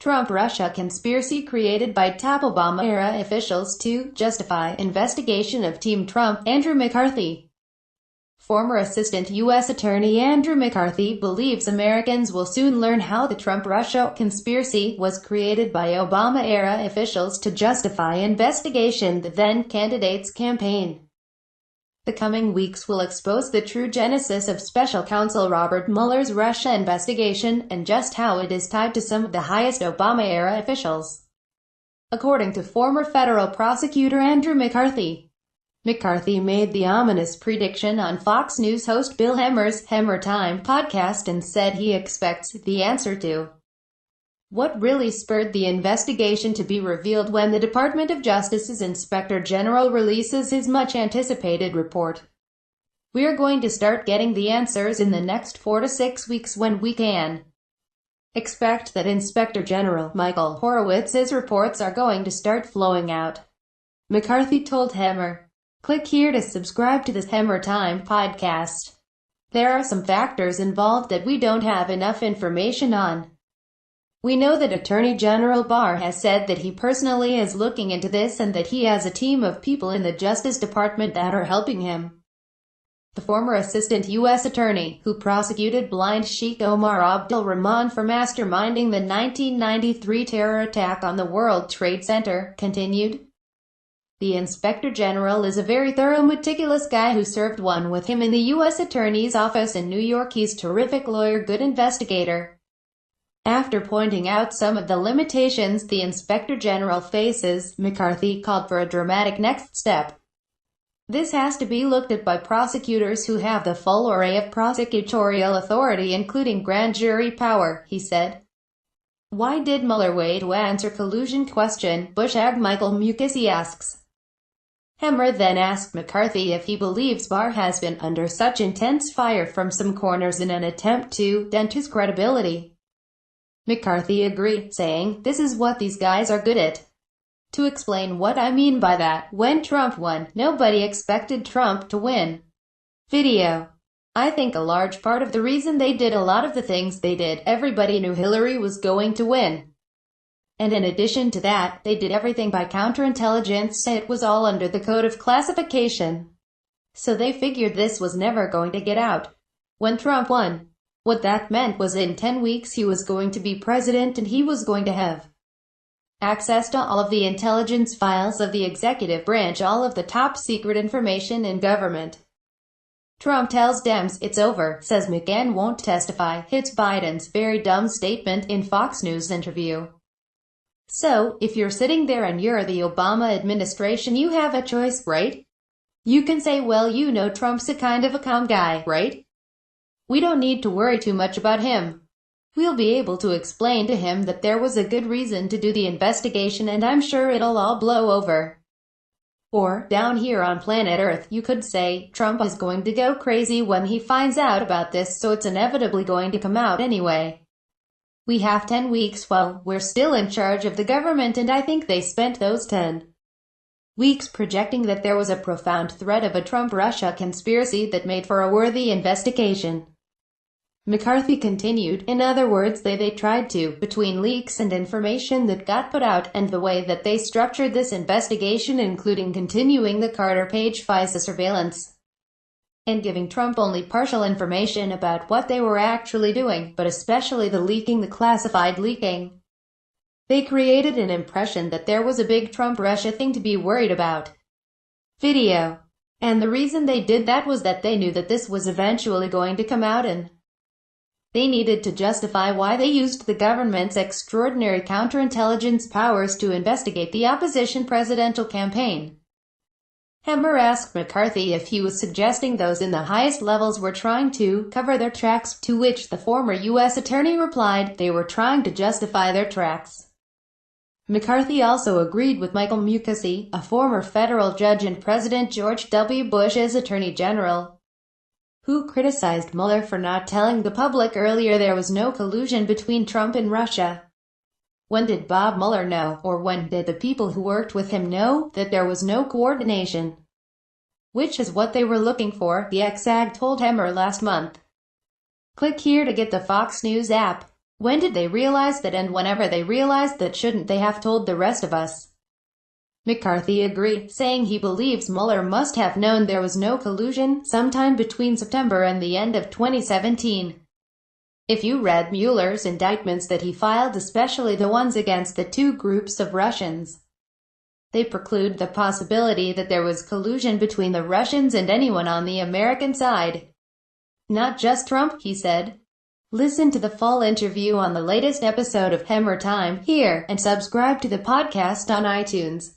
Trump-Russia conspiracy created by top Obama-era officials to justify investigation of Team Trump. Andrew McCarthy. Former Assistant U.S. Attorney Andrew McCarthy believes Americans will soon learn how the Trump-Russia conspiracy was created by Obama-era officials to justify investigation the then-candidate's campaign. The coming weeks will expose the true genesis of Special Counsel Robert Mueller's Russia investigation, and just how it is tied to some of the highest Obama-era officials. According to former federal prosecutor Andrew McCarthy, McCarthy made the ominous prediction on Fox News host Bill Hemmer's Hemmer Time podcast and said he expects the answer to what really spurred the investigation to be revealed when the Department of Justice's Inspector General releases his much-anticipated report. "We're going to start getting the answers in the next 4 to 6 weeks when we can expect that Inspector General Michael Horowitz's reports are going to start flowing out," McCarthy told Hemmer. Click here to subscribe to this Hemmer Time podcast. There are some factors involved that we don't have enough information on. We know that Attorney General Barr has said that he personally is looking into this and that he has a team of people in the Justice Department that are helping him. The former Assistant U.S. Attorney, who prosecuted blind Sheikh Omar Abdul Rahman for masterminding the 1993 terror attack on the World Trade Center, continued. The Inspector General is a very thorough, meticulous guy who served one with him in the U.S. Attorney's office in New York. He's a terrific lawyer, good investigator. After pointing out some of the limitations the Inspector General faces, McCarthy called for a dramatic next step. "This has to be looked at by prosecutors who have the full array of prosecutorial authority, including grand jury power," he said. Why did Mueller wait to answer collusion question? Bush ag Michael Mukasey asks. Hemmer then asked McCarthy if he believes Barr has been under such intense fire from some corners in an attempt to dent his credibility. McCarthy agreed, saying, "This is what these guys are good at." To explain what I mean by that, when Trump won, nobody expected Trump to win. Video. I think a large part of the reason they did a lot of the things they did, everybody knew Hillary was going to win. And in addition to that, they did everything by counterintelligence. It was all under the code of classification. So they figured this was never going to get out. When Trump won, what that meant was in 10 weeks he was going to be president and he was going to have access to all of the intelligence files of the executive branch, all of the top secret information in government. Trump tells Dems, "It's over," says McGahn won't testify, hits Biden's very dumb statement in Fox News interview. So, if you're sitting there and you're the Obama administration, you have a choice, right? You can say, well, you know Trump's a kind of a calm guy, right? We don't need to worry too much about him. We'll be able to explain to him that there was a good reason to do the investigation and I'm sure it'll all blow over. Or, down here on planet Earth, you could say, Trump is going to go crazy when he finds out about this, so it's inevitably going to come out anyway. We have 10 weeks. Well, we're still in charge of the government and I think they spent those 10 weeks projecting that there was a profound threat of a Trump-Russia conspiracy that made for a worthy investigation. McCarthy continued, in other words, they tried to, between leaks and information that got put out, and the way that they structured this investigation, including continuing the Carter Page FISA surveillance, and giving Trump only partial information about what they were actually doing, but especially the leaking, the classified leaking. They created an impression that there was a big Trump-Russia thing to be worried about. Video. And the reason they did that was that they knew that this was eventually going to come out and they needed to justify why they used the government's extraordinary counterintelligence powers to investigate the opposition presidential campaign. Hemmer asked McCarthy if he was suggesting those in the highest levels were trying to cover their tracks, to which the former U.S. attorney replied, they were trying to justify their tracks. McCarthy also agreed with Michael Mukasey, a former federal judge and President George W. Bush's attorney general, who criticized Mueller for not telling the public earlier there was no collusion between Trump and Russia. When did Bob Mueller know, or when did the people who worked with him know, that there was no coordination? Which is what they were looking for, the ex-ag told Hemmer last month. Click here to get the Fox News app. When did they realize that? And whenever they realized that, shouldn't they have told the rest of us? McCarthy agreed, saying he believes Mueller must have known there was no collusion sometime between September and the end of 2017. If you read Mueller's indictments that he filed, especially the ones against the two groups of Russians, they preclude the possibility that there was collusion between the Russians and anyone on the American side. Not just Trump, he said. Listen to the full interview on the latest episode of Hammer Time here, and subscribe to the podcast on iTunes.